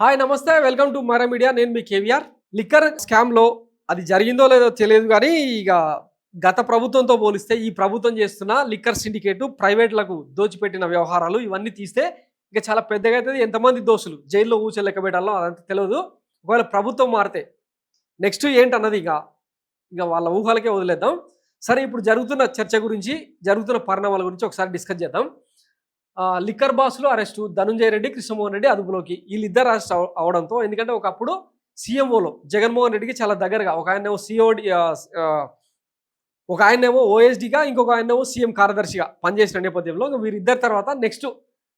Hi నమస్తే welcome to Mara media. నేను మీ కేవీఆర్. లిక్కర్ స్కామ్లో అది జరిగిందో లేదో తెలియదు కానీ ఇక గత ప్రభుత్వంతో పోలిస్తే ఈ ప్రభుత్వం చేస్తున్న లిక్కర్ సిండికేటు ప్రైవేట్లకు దోచిపెట్టిన వ్యవహారాలు ఇవన్నీ తీస్తే ఇక చాలా పెద్దగా అవుతుంది. ఎంతమంది దోషులు జైల్లో ఊచలు లెక్క పెట్టాలో అదంతా తెలియదు. ఒకవేళ ప్రభుత్వం మారితే నెక్స్ట్ ఏంటన్నది ఇక వాళ్ళ ఊహలకే వదిలేద్దాం. సరే, ఇప్పుడు జరుగుతున్న చర్చ గురించి, జరుగుతున్న పరిణామాల గురించి ఒకసారి డిస్కస్ చేద్దాం. లిక్కర్ బాస్లో అరెస్టు, ధనుంజయ రెడ్డి, కృష్ణమోహన్ రెడ్డి అదుపులోకి. వీళ్ళిద్దరు అరెస్ట్ అవడంతో, ఎందుకంటే ఒకప్పుడు సీఎంఓలో జగన్మోహన్ రెడ్డికి చాలా దగ్గరగా ఒక ఆయనేమో సిఓడి, ఒక ఆయనేమో ఓఎస్డీగా, ఇంకొక ఆయనేమో సీఎం కార్యదర్శిగా పనిచేసిన నేపథ్యంలో వీరిద్దరి తర్వాత నెక్స్ట్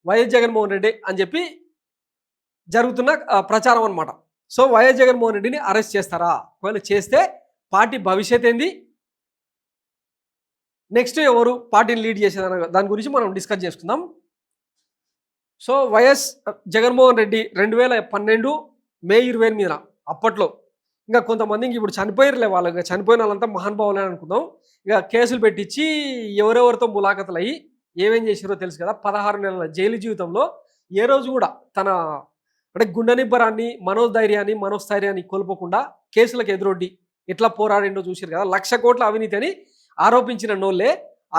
వైఎస్ జగన్మోహన్ రెడ్డి అని చెప్పి జరుగుతున్న ప్రచారం అనమాట. సో వైఎస్ జగన్మోహన్ రెడ్డిని అరెస్ట్ చేస్తారా? ఒకవేళ చేస్తే పార్టీ భవిష్యత్ ఏంది, నెక్స్ట్ ఎవరు పార్టీని లీడ్ చేసేదాని దాని గురించి మనం డిస్కస్ చేసుకుందాం. సో వైఎస్ జగన్మోహన్ రెడ్డి 2012 మే 28 అప్పట్లో ఇంకా కొంతమందికి ఇప్పుడు చనిపోయారులే, వాళ్ళకి చనిపోయిన వాళ్ళంతా మహానుభావులే అనుకుందాం. ఇక కేసులు పెట్టించి ఎవరెవరితో ములాఖతులు అయ్యి ఏమేం చేసారో తెలుసు కదా. 16 నెలల జైలు జీవితంలో ఏ రోజు కూడా తన అంటే గుండె నిబ్బరాన్ని, మనోస్థైర్యాన్ని కోల్పోకుండా కేసులకు ఎదురొడ్డి ఎట్లా పోరాడిండో చూసారు కదా. 1,00,000 కోట్ల అవినీతి అని ఆరోపించిన నోళ్ళే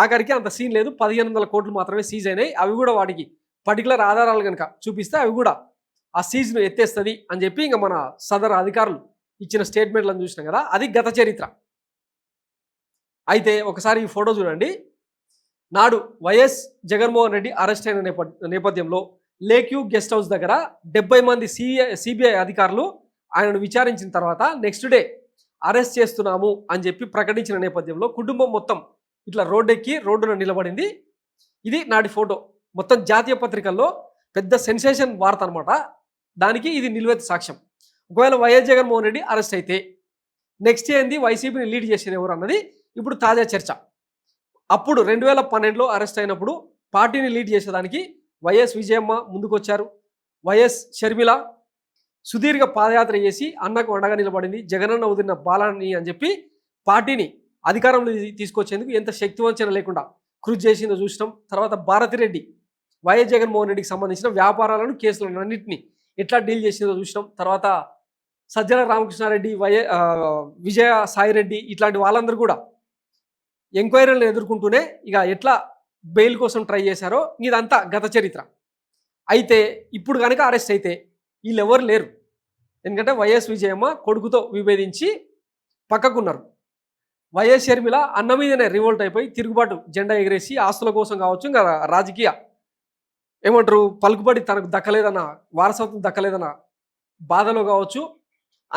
ఆఖరికి అంత సీన్ లేదు, 1,500 కోట్లు మాత్రమే సీజ్ అయినాయి. అవి కూడా వాడికి పర్టికులర్ ఆధారాలు కనుక చూపిస్తే అవి కూడా ఆ సీజ్ను ఎత్తేస్తుంది అని చెప్పి ఇంకా మన సదరు అధికారులు ఇచ్చిన స్టేట్మెంట్లను చూసినాం కదా. అది గత చరిత్ర. అయితే ఒకసారి ఈ ఫోటో చూడండి. నాడు వైఎస్ జగన్మోహన్ రెడ్డి అరెస్ట్ అయిన నేపథ్యంలో లేక్యూ గెస్ట్ హౌస్ దగ్గర 70 మంది సిబిఐ అధికారులు ఆయనను విచారించిన తర్వాత నెక్స్ట్ డే అరెస్ట్ చేస్తున్నాము అని చెప్పి ప్రకటించిన నేపథ్యంలో కుటుంబం మొత్తం ఇట్లా రోడ్డెక్కి రోడ్డున నిలబడింది. ఇది నాటి ఫోటో. మొత్తం జాతీయ పత్రికల్లో పెద్ద సెన్సేషన్ వార్త అనమాట. దానికి ఇది నిలువెత్తు సాక్ష్యం. ఒకవేళ వైఎస్ జగన్మోహన్ రెడ్డి అరెస్ట్ అయితే నెక్స్ట్ ఏంది, వైసీపీని లీడ్ చేసేది ఎవరు అన్నది ఇప్పుడు తాజా చర్చ. అప్పుడు 2012లో అరెస్ట్ అయినప్పుడు పార్టీని లీడ్ చేసేదానికి వైఎస్ విజయమ్మ ముందుకొచ్చారు. వైఎస్ షర్మిల సుదీర్ఘ పాదయాత్ర చేసి అన్నకు అండగా నిలబడింది. జగనన్న వదిలిన బాలాన్ని అని చెప్పి పార్టీని అధికారంలో తీసుకొచ్చేందుకు ఎంత శక్తివంచన లేకుండా కృషి చేసిందో చూసినాం. తర్వాత భారతిరెడ్డి వైఎస్ జగన్మోహన్ రెడ్డికి సంబంధించిన వ్యాపారాలను, కేసులను అన్నింటినీ ఎట్లా డీల్ చేసిందో చూసినాం. తర్వాత సజ్జల రామకృష్ణారెడ్డి, విజయ సాయిరెడ్డి ఇట్లాంటి వాళ్ళందరూ కూడా ఎంక్వైరీలను ఎదుర్కొంటూనే ఇక ఎట్లా బెయిల్ కోసం ట్రై చేశారో ఇదంతా గత చరిత్ర. అయితే ఇప్పుడు కనుక అరెస్ట్ అయితే వీళ్ళు ఎవరు లేరు. ఎందుకంటే వైఎస్ విజయమ్మ కొడుకుతో విభేదించి పక్కకున్నారు. వైఎస్ షర్మిల అన్న మీదనే రివోల్ట్ అయిపోయి తిరుగుబాటు జెండా ఎగిరేసి ఆస్తుల కోసం కావచ్చు, ఇంకా రాజకీయ ఏమంటారు పలుకుబడి తనకు దక్కలేదన్న, వారసత్వం దక్కలేదన్న బాధలో కావచ్చు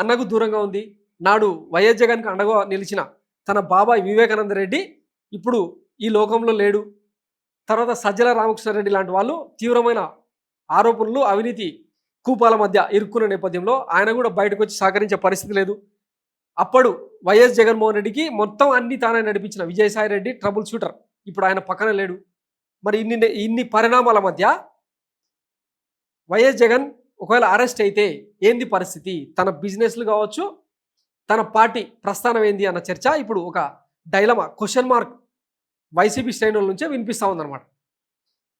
అన్నకు దూరంగా ఉంది. నాడు వైఎస్ జగన్కి అండగా నిలిచిన తన బాబాయ్ వివేకానంద రెడ్డి ఇప్పుడు ఈ లోకంలో లేడు. తర్వాత సజ్జల రామకృష్ణారెడ్డి లాంటి వాళ్ళు తీవ్రమైన ఆరోపణలు, అవినీతి కూపాల మధ్య ఇరుక్కున్న నేపథ్యంలో ఆయన కూడా బయటకు వచ్చి సహకరించే పరిస్థితి లేదు. అప్పుడు వైఎస్ జగన్మోహన్ రెడ్డికి మొత్తం అన్ని తానే నడిపించిన విజయసాయి రెడ్డి ట్రబుల్ షూటర్ ఇప్పుడు ఆయన పక్కన లేడు. మరి ఇన్ని పరిణామాల మధ్య వైఎస్ జగన్ ఒకవేళ అరెస్ట్ అయితే ఏంది పరిస్థితి, తన బిజినెస్లు కావచ్చు, తన పార్టీ ప్రస్థానం ఏంది అన్న చర్చ ఇప్పుడు ఒక డైలమా, క్వశ్చన్ మార్క్ వైసీపీ శ్రేణుల నుంచే వినిపిస్తూ ఉందన్నమాట.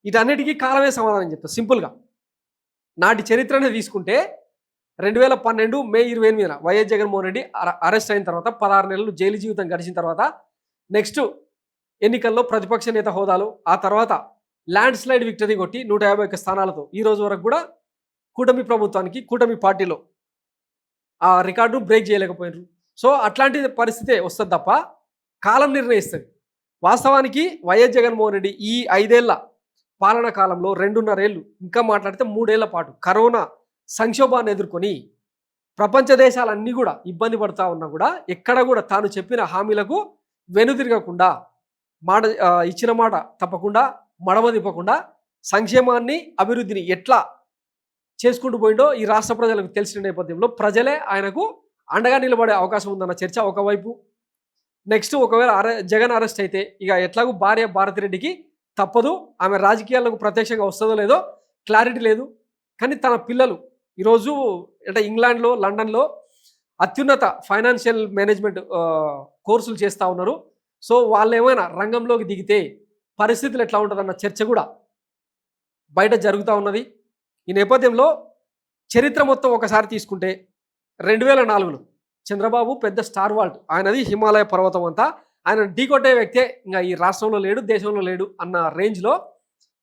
వీటన్నిటికీ కాలమే సమాధానం చెప్తా సింపుల్గా. నాటి చరిత్రనే తీసుకుంటే 2012 మే 28 వైఎస్ జగన్మోహన్ రెడ్డి అరెస్ట్ అయిన తర్వాత 16 నెలలు జైలు జీవితం గడిచిన తర్వాత నెక్స్ట్ ఎన్నికల్లో ప్రతిపక్ష నేత హోదాలు, ఆ తర్వాత ల్యాండ్ స్లైడ్ విక్టరీ కొట్టి 151 స్థానాలతో ఈ రోజు వరకు కూడా కూటమి ప్రభుత్వానికి, కూటమి పార్టీలో ఆ రికార్డు బ్రేక్ చేయలేకపోయినారు. సో అట్లాంటి పరిస్థితే వస్తుంది తప్ప కాలం నిర్ణయిస్తుంది. వాస్తవానికి వైఎస్ జగన్మోహన్ రెడ్డి ఈ 5 ఏళ్ల పాలన కాలంలో 2.5 ఏళ్ళు, ఇంకా మాట్లాడితే 3 ఏళ్ల పాటు కరోనా సంక్షోభాన్ని ఎదుర్కొని ప్రపంచ దేశాలన్నీ కూడా ఇబ్బంది పడుతూ ఉన్నా కూడా ఎక్కడ కూడా తాను చెప్పిన హామీలకు వెనుదిరగకుండా, ఇచ్చిన మాట తప్పకుండా, మడమ తిప్పకుండా సంక్షేమాన్ని, అభివృద్ధిని ఎట్లా చేసుకుంటూ పోయిండో ఈ రాష్ట్ర ప్రజలకు తెలిసిన నేపథ్యంలో ప్రజలే ఆయనకు అండగా నిలబడే అవకాశం ఉందన్న చర్చ ఒకవైపు. నెక్స్ట్ ఒకవేళ జగన్ అరెస్ట్ అయితే ఇక ఎట్లాగూ భార్య భారతిరెడ్డికి తప్పదు. ఆమె రాజకీయాలకు ప్రత్యక్షంగా వస్తుందో లేదో క్లారిటీ లేదు. కానీ తన పిల్లలు ఈరోజు అంటే ఇంగ్లాండ్లో, లండన్లో అత్యున్నత ఫైనాన్షియల్ మేనేజ్మెంట్ కోర్సులు చేస్తూ ఉన్నారు. సో వాళ్ళు ఏమైనా రంగంలోకి దిగితే పరిస్థితులు ఎట్లా ఉంటుందన్న చర్చ కూడా బయట జరుగుతూ ఉన్నది. ఈ నేపథ్యంలో చరిత్ర మొత్తం ఒకసారి తీసుకుంటే 2004లో చంద్రబాబు పెద్ద స్టార్ వాల్ట్, ఆయనది హిమాలయ పర్వతం అంతా, ఆయన ఢీకొట్టే వ్యక్తే ఇంకా ఈ రాష్ట్రంలో లేడు, దేశంలో లేడు అన్న రేంజ్లో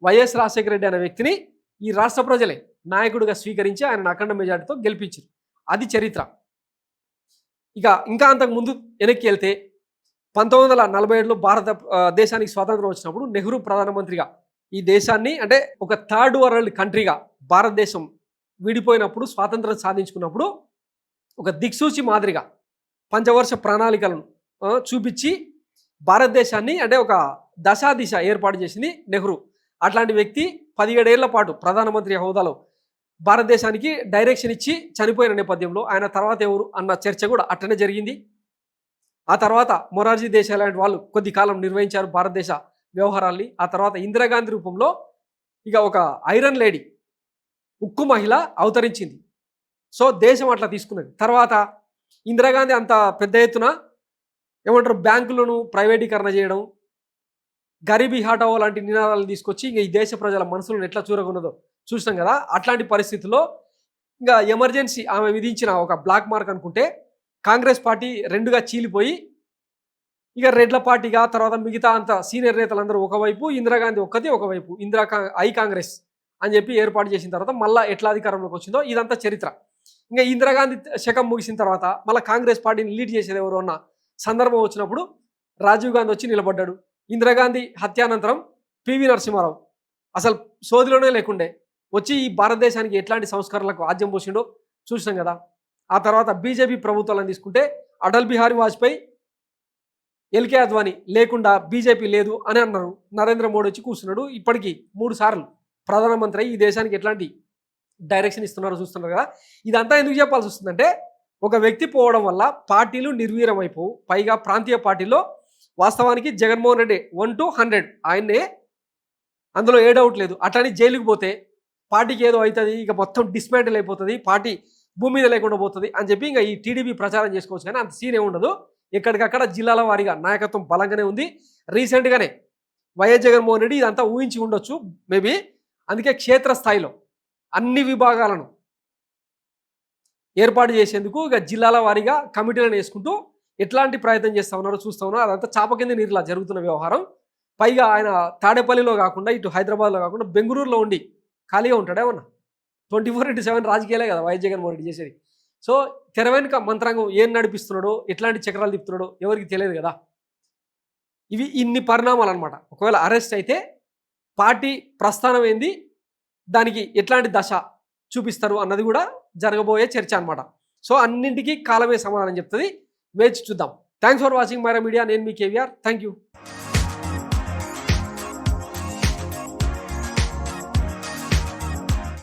వైఎస్ రాజశేఖర రెడ్డి అనే వ్యక్తిని ఈ రాష్ట్ర ప్రజలే నాయకుడిగా స్వీకరించి ఆయన అఖండ మెజార్టీతో గెలిపించారు. అది చరిత్ర. ఇక ఇంకా అంతకు ముందు వెనక్కి వెళ్తే 1947లో దేశానికి స్వాతంత్రం వచ్చినప్పుడు నెహ్రూ ప్రధానమంత్రిగా ఈ దేశాన్ని, అంటే ఒక థర్డ్ వరల్డ్ కంట్రీగా భారతదేశం విడిపోయినప్పుడు స్వాతంత్రం సాధించుకున్నప్పుడు ఒక దిక్సూచి మాదిరిగా పంచవర్ష ప్రణాళికలను చూపించి భారతదేశాన్ని అంటే ఒక దశాదిశ ఏర్పాటు చేసింది నెహ్రూ. అట్లాంటి వ్యక్తి 17 ఏళ్ల పాటు ప్రధానమంత్రి హోదాలో భారతదేశానికి డైరెక్షన్ ఇచ్చి చనిపోయిన నేపథ్యంలో ఆయన తర్వాత ఎవరు అన్న చర్చ కూడా అట్టనే జరిగింది. ఆ తర్వాత మొరార్జీ దేశాయ్ లాంటి వాళ్ళు కొద్ది కాలం నిర్వహించారు భారతదేశ వ్యవహారాల్ని. ఆ తర్వాత ఇందిరాగాంధీ రూపంలో ఇక ఒక ఐరన్ లేడీ, ఉక్కు మహిళ అవతరించింది. సో దేశం అట్లా తీసుకున్నది. తర్వాత ఇందిరాగాంధీ అంత పెద్ద ఎత్తున ఏమంటారు బ్యాంకులను ప్రైవేటీకరణ చేయడం, గరీబీ హటావో లాంటి నినాదాలను తీసుకొచ్చి ఇంకా ఈ దేశ ప్రజల మనసులను ఎట్లా చూరగొన్నదో చూసినాం కదా. అట్లాంటి పరిస్థితుల్లో ఇంకా ఎమర్జెన్సీ ఆమె విధించిన ఒక బ్లాక్ మార్క్ అనుకుంటే కాంగ్రెస్ పార్టీ రెండుగా చీలిపోయి ఇక రెడ్ల పార్టీగా, తర్వాత మిగతా అంత సీనియర్ నేతలందరూ ఒకవైపు, ఇందిరాగాంధీ ఒక్కతే ఒకవైపు, ఐ కాంగ్రెస్ అని చెప్పి ఏర్పాటు చేసిన తర్వాత మళ్ళీ ఎట్లా అధికారంలోకి వచ్చిందో ఇదంతా చరిత్ర. ఇంకా ఇందిరాగాంధీ శకం ముగిసిన తర్వాత మళ్ళీ కాంగ్రెస్ పార్టీని లీడ్ చేసేది ఎవరు అన్న సందర్భం వచ్చినప్పుడు రాజీవ్ గాంధీ వచ్చి నిలబడ్డాడు. ఇందిరాగాంధీ హత్యానంతరం పివి నరసింహారావు అసలు సోదిలోనే లేకుండే వచ్చి ఈ భారతదేశానికి ఎట్లాంటి సంస్కరణలకు ఆద్యం పోసిండో చూసినాం కదా. ఆ తర్వాత బీజేపీ ప్రభుత్వాలను తీసుకుంటే అటల్ బిహారీ వాజ్పేయి, ఎల్కే అద్వానీ లేకుండా బీజేపీ లేదు అని అన్నారు. నరేంద్ర మోడీ వచ్చి కూర్చున్నాడు. ఇప్పటికీ 3 సార్లు ప్రధానమంత్రి ఈ దేశానికి ఎట్లాంటి డైరెక్షన్ ఇస్తున్నారో చూస్తున్నారు కదా. ఇదంతా ఎందుకు చెప్పాల్సి వస్తుందంటే ఒక వ్యక్తి పోవడం వల్ల పార్టీలు నిర్వీర్యమైపోవు. పైగా ప్రాంతీయ పార్టీలో వాస్తవానికి జగన్మోహన్ రెడ్డి 1 to 100 ఆయన్నే, అందులో ఏ డౌట్ లేదు. అట్లని జైలుకి పోతే పార్టీకి ఏదో అవుతుంది, ఇక మొత్తం డిస్మాంటిల్ అయిపోతుంది, పార్టీ భూమి మీద లేకుండా పోతుంది అని చెప్పి ఇంకా ఈ టీడీపీ ప్రచారం చేసుకోవచ్చు. కానీ అంత సీన్ ఏముండదు. ఎక్కడికక్కడ జిల్లాల వారీగా నాయకత్వం బలంగానే ఉంది. రీసెంట్గానే వైఎస్ జగన్మోహన్ రెడ్డి ఇదంతా ఊహించి ఉండొచ్చు మేబీ. అందుకే క్షేత్రస్థాయిలో అన్ని విభాగాలను ఏర్పాటు చేసేందుకు ఇక జిల్లాల వారీగా కమిటీలను వేసుకుంటూ ఎట్లాంటి ప్రయత్నం చేస్తూ ఉన్నారో చూస్తూ ఉన్నారు. అదంతా చాప కింద నీరులా జరుగుతున్న వ్యవహారం. పైగా ఆయన తాడేపల్లిలో కాకుండా ఇటు హైదరాబాద్లో కాకుండా బెంగళూరులో ఉండి ఖాళీగా ఉంటాడేమన్నా. 24/7 రాజకీయాలే కదా వైఎస్ జగన్మోహన్ రెడ్డి చేసేది. సో తెర వెనుక మంత్రాంగం ఏం నడిపిస్తున్నాడో, ఎట్లాంటి చక్రాలు తిప్పుతున్నాడో ఎవరికి తెలియదు కదా. ఇవి ఇన్ని పరిణామాలు అనమాట. ఒకవేళ అరెస్ట్ అయితే పార్టీ ప్రస్థానం ఏంది, దానికి ఎట్లాంటి దశ చూపిస్తారు అన్నది కూడా జరగబోయే చర్చ అనమాట. సో అన్నింటికీ కాలమే సమాధానం చెప్తుంది. వేచి చూద్దాం. Thanks for watching Myra Media. నేను మీ కేవీఆర్. Thank you.